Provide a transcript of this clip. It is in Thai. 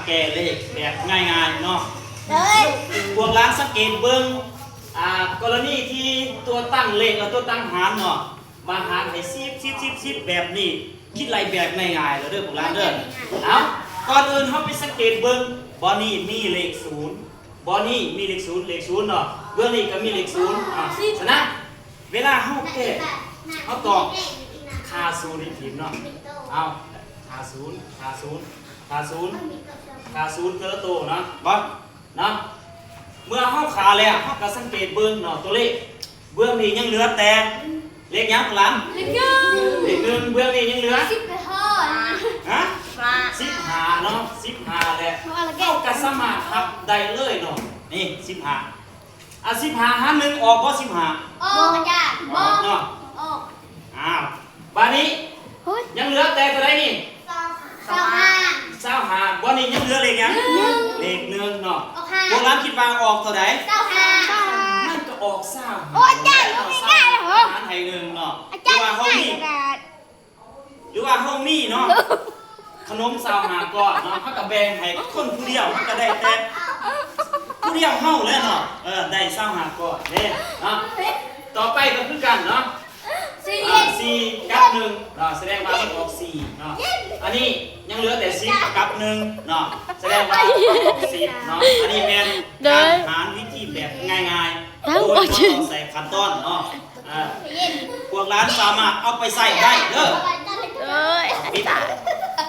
แก้เลขแบบง่ายๆเนาะ เลย พวกร้านสังเกตเบิ้งกรณีที่ตัวตั้งเลขกับตัวตั้งหารเนาะมาหารให้ซิบแบบนี้คิดไรแบบง่ายๆแล้วเด้อพวกร้านเด้อเอาก่อนอื่นเขาไปสังเกตเบิ้งบอนี่มีเลขศูนย์บอนี่มีเลขศูนย์เนาะเบื้องนี้ก็มีเลขศูนย์ฉะนั้นเวลาเขาแก้เขาตอบคาศูนย์ในทีมเนาะเอาคาศูนย์เทอร์โตเนาะบอสเนาะเมื่อเขาขาแล้วเขาก็สังเกตเบื้องเนาะตัวเลขเบื้องนี้ยังเหลือแต่เลขยังหลังเลขหนึ่งเบื้องนี้ยังเหลือ สิบไปทอด ฮะ15เนาะ15แหละเข้ากับสมาธิครับได้เลยเนาะนี่1515หาร1ออกบ่15ออกอาจารย์ ออกเนาะ ออก อ้าวบาดนี้ยังเหลือแต่ตัวใดนี่ 25บ่นี่ยังเหลือเลขยังเลข1เนาะพวกเราคิดว่าออกตัวใดมันก็ออก25 โอ้อาจารย์ง่ายๆเหรอ หารให้1เนาะห อา รื จาร อ ย์ ว่าห้อง ง่าย นี้ กระดาษ หรือว่าห้องนี้เนาะขนม25ก้อนเนาะเขาก็แบ่งให้คนผู้เดียวมันก็ได้แต่ผู้เดียวเฮาแล้วเนาะได้25ก้อนเด้เนาะต่อไปก็คือกันเนาะ4กับ1เนาะแสดงว่ามันออก4เนาะอันนี้ยังเหลือแต่10กับ1เนาะแสดงว่าออก10เนาะอันนี้แม่นการหารวิธีแบบง่ายๆโดยบ่ต้องใส่ขั้นตอนเนาะพวกร้านสามารถเอาไปใส่ได้เด้อ เอ้ย ปิด